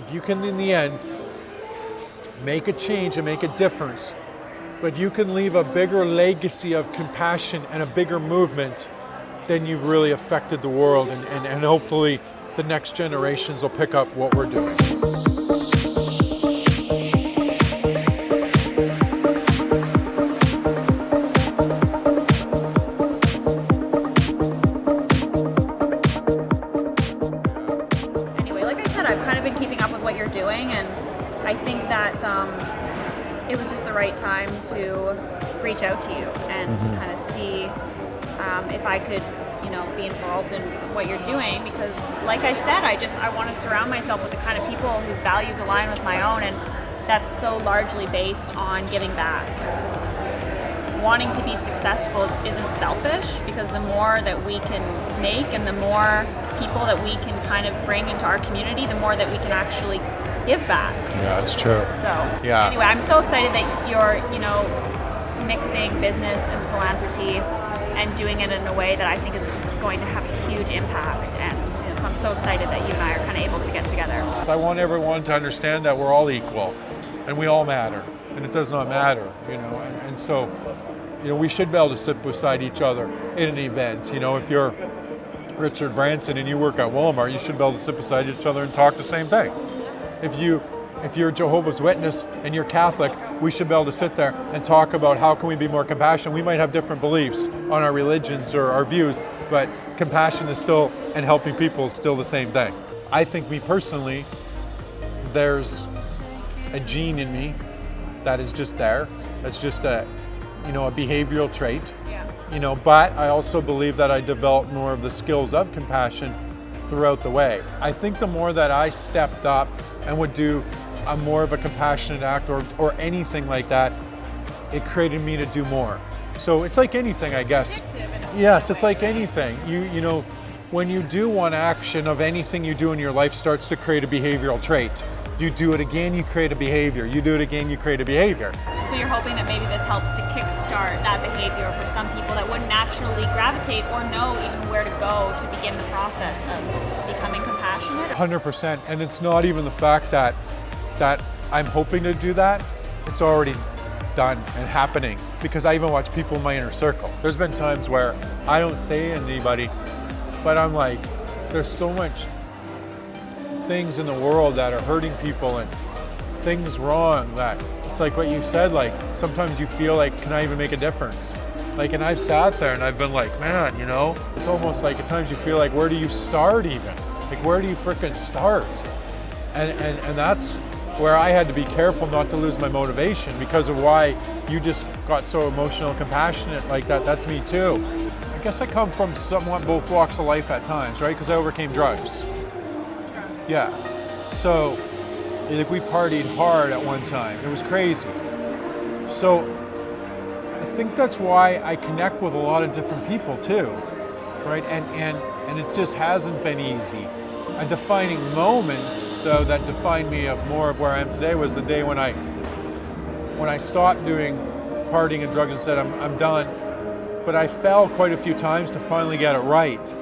if you can, in the end, make a change and make a difference, but you can leave a bigger legacy of compassion and a bigger movement, then you've really affected the world, and hopefully the next generations will pick up what we're doing. Anyway, like I said, I've kind of been keeping up with what you're doing, and I think that it was just the right time to reach out to you and kind of see if I could, be involved in what you're doing, because like I said, I want to surround myself with the kind of people whose values align with my own, and that's so largely based on giving back. Wanting to be successful isn't selfish, because the more that we can make and the more people that we can kind of bring into our community, the more that we can actually give back. Yeah, it's true. So anyway, I'm so excited that you're, mixing business and philanthropy and doing it in a way that I think is just going to have a huge impact. And so I'm so excited that you and I are kind of able to get together. So I want everyone to understand that we're all equal and we all matter, and it does not matter, and so, we should be able to sit beside each other in an event. If you're Richard Branson and you work at Walmart, you should be able to sit beside each other and talk the same thing. If you're Jehovah's Witness and you're Catholic, we should be able to sit there and talk about how can we be more compassionate. We might have different beliefs on our religions or our views, but compassion is still, and helping people is still the same thing. I think me personally, there's a gene in me that is just there. That's just a behavioral trait. Yeah. But I also believe that I developed more of the skills of compassion throughout the way. I think the more that I stepped up and would do a more of a compassionate act or anything like that, it created me to do more. So it's like anything, I guess. Yes, it's like anything. When you do one action of anything you do in your life starts to create a behavioral trait. You do it again, you create a behavior. You do it again, you create a behavior. So you're hoping that maybe this helps to kickstart that behavior for some people that wouldn't naturally gravitate or know even where to go to begin the process of becoming compassionate? 100%. And it's not even the fact that I'm hoping to do that. It's already done and happening, because I even watch people in my inner circle. There's been times where I don't say to anybody, but I'm like, there's so much things in the world that are hurting people and things wrong that it's like what you said, like sometimes you feel like, can I even make a difference? And I've sat there and I've been like, man, it's almost like at times you feel like, where do you start even? Where do you frickin' start? And that's where I had to be careful not to lose my motivation because of why you just got so emotional and compassionate like that. That's me too. I guess I come from somewhat both walks of life at times, right? Because I overcame drugs. Yeah, so we partied hard at one time. It was crazy. So I think that's why I connect with a lot of different people too, right? And it just hasn't been easy. A defining moment, though, that defined me of more of where I am today was the day when I stopped doing partying and drugs and said, I'm done. But I fell quite a few times to finally get it right.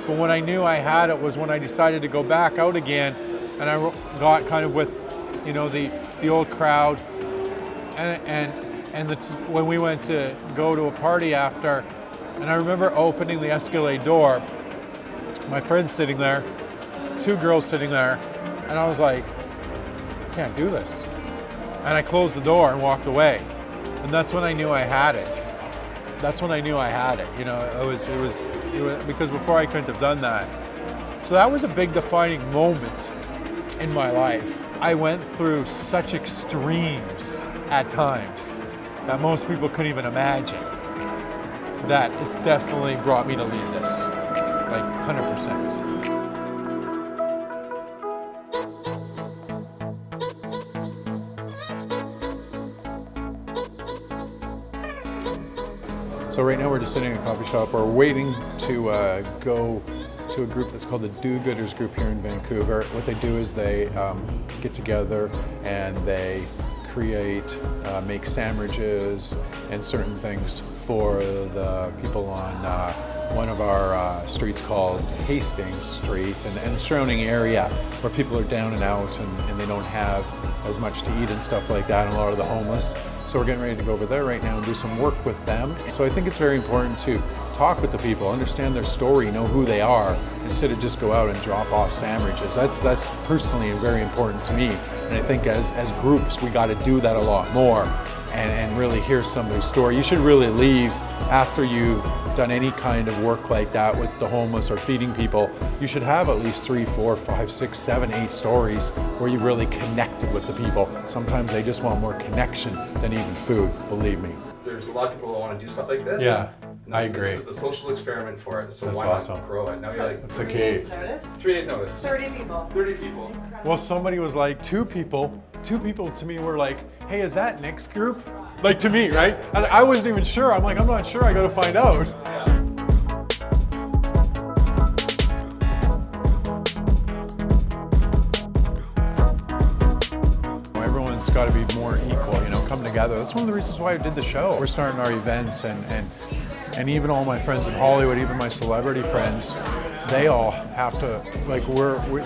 But when I knew I had it was when I decided to go back out again, and I got kind of with, the old crowd, and when we went to go to a party after, and I remember opening the Escalade door, my friend's sitting there, 2 girls sitting there, and I was like, I can't do this. And I closed the door and walked away, and that's when I knew I had it. That's when I knew I had it. It was because before I couldn't have done that. So that was a big defining moment in my life. I went through such extremes at times that most people couldn't even imagine, that it's definitely brought me to lead this, 100%. So right now we're just sitting in a coffee shop. We're waiting to go to a group that's called the Do Gooders group here in Vancouver. What they do is they get together and they make sandwiches and certain things for the people on one of our streets called Hastings Street, and the surrounding area where people are down and out and they don't have as much to eat and stuff like that, and a lot of the homeless. So we're getting ready to go over there right now and do some work with them. So I think it's very important to talk with the people, understand their story, know who they are, instead of just go out and drop off sandwiches. That's personally very important to me. And I think as groups, we got to do that a lot more and really hear somebody's story. You should really leave after you've done any kind of work like that with the homeless or feeding people. You should have at least 3, 4, 5, 6, 7, 8 stories where you've really connected with the people. Sometimes they just want more connection than even food, believe me. There's a lot of people that want to do stuff like this. Yeah, I agree. This is the social experiment for it, so That's why awesome. not grow it? Now you're like, That's 3 okay. days notice. 3 days notice. 30 people. 30 people. Well, somebody was like, 2 people. 2 people to me were like, hey, is that Nick's group? Like to me, right? And I wasn't even sure. I'm like, I'm not sure. I got to find out. Everyone's got to be more equal, you know, come together. That's one of the reasons why I did the show. We're starting our events, and even all my friends in Hollywood, even my celebrity friends, they all have to, like,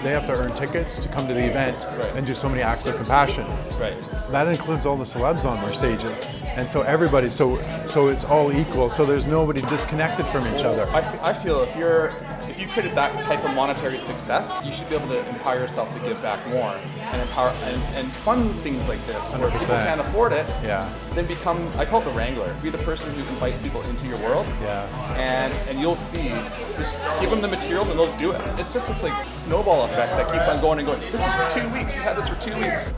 they have to earn tickets to come to the event and do so many acts of compassion. Right. That includes all the celebs on their stages, and so everybody, so it's all equal. So there's nobody disconnected from each other. I feel if you created that type of monetary success, you should be able to empower yourself to give back more and empower and fund things like this where people 100%. can't afford it. Yeah. Then become, I call it the wrangler. Be the person who invites people into your world. Yeah. And you'll see, just give them the materials and they'll do it. It's just this like snowball effect that keeps on going and going. This is 2 weeks. We've had this for 2 weeks.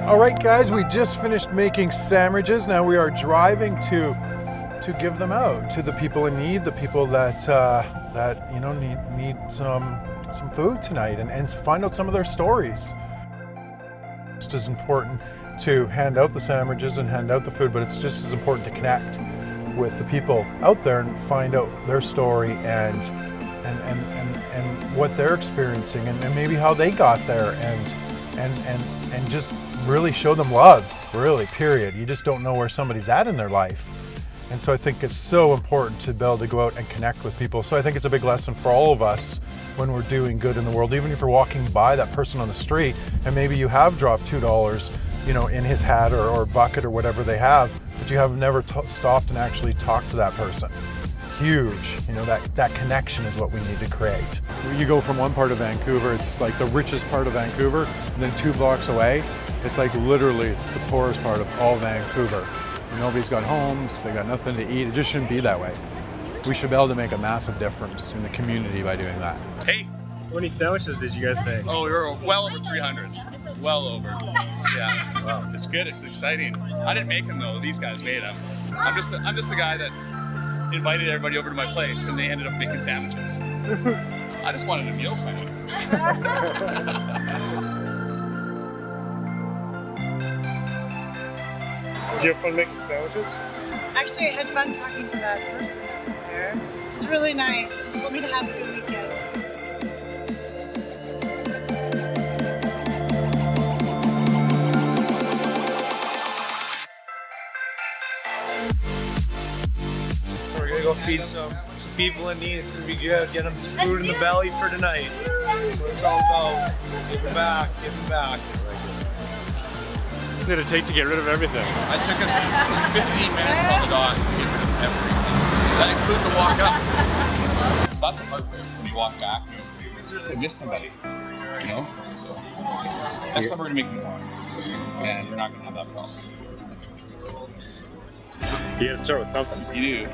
All right, guys, we just finished making sandwiches. Now we are driving to give them out to the people in need, the people that you know need some food tonight, and find out some of their stories. It's just as important to hand out the sandwiches and hand out the food, but it's just as important to connect with the people out there and find out their story and what they're experiencing and maybe how they got there and just really show them love, really, period. You just don't know where somebody's at in their life. And so I think it's so important to be able to go out and connect with people. So I think it's a big lesson for all of us when we're doing good in the world, even if you're walking by that person on the street and maybe you have dropped $2, you know, in his hat or bucket or whatever they have, but you have never stopped and actually talked to that person. Huge, you know, that connection is what we need to create. You go from one part of Vancouver, it's like the richest part of Vancouver, and then 2 blocks away, it's like literally the poorest part of all Vancouver. Nobody's got homes, they got nothing to eat. It just shouldn't be that way. We should be able to make a massive difference in the community by doing that. Hey, how many sandwiches did you guys make? Oh, we were well over 300. Well over. Yeah. Wow. It's good. It's exciting. I didn't make them though. These guys made them. I'm just a guy that invited everybody over to my place, and they ended up making sandwiches. I just wanted a meal plan. Did you have fun making sandwiches? Actually, I had fun talking to that person over there. It was really nice. He told me to have a good weekend. We're gonna go feed some people in need. It's gonna be good. Get them some food in the belly for tonight. That's what it's all about. Give them back. Give them back. What's it gonna take to get rid of everything? It took us 15 minutes on the dot to get rid of everything. That includes the walk up. That's a heartbreak when you walk back and it's like, I miss somebody. You know? So next time we're gonna make more. And you're not gonna have that problem. You gotta start with something. You do.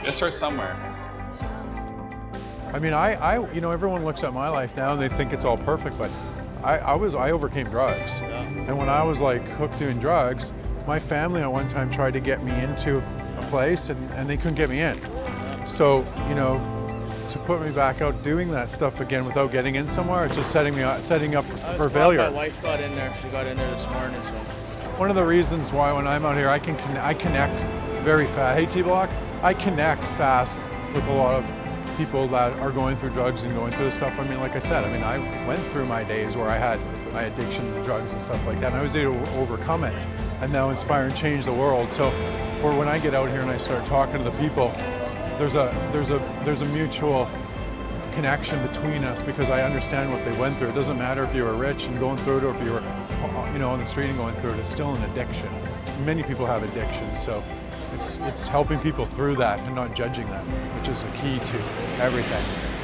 Let's start somewhere. I mean, you know, everyone looks at my life now and they think it's all perfect, but I overcame drugs. And when I was like hooked doing drugs, my family at one time tried to get me into a place and they couldn't get me in. So, you know, to put me back out doing that stuff again without getting in somewhere, it's just setting up for failure. My wife got in there. She got in there this morning. So. One of the reasons why when I'm out here, I connect very fast. Hey, T-Block, I connect fast with a lot of people that are going through drugs and going through this stuff. I mean, like I said, I went through my days where I had my addiction to drugs and stuff like that, and I was able to overcome it. and now inspire and change the world. So for when I get out here and I start talking to the people, there's a mutual connection between us because I understand what they went through. It doesn't matter if you were rich and going through it or if you were, on the street and going through it. It's still an addiction. Many people have addictions, so it's helping people through that and not judging them, which is the key to everything.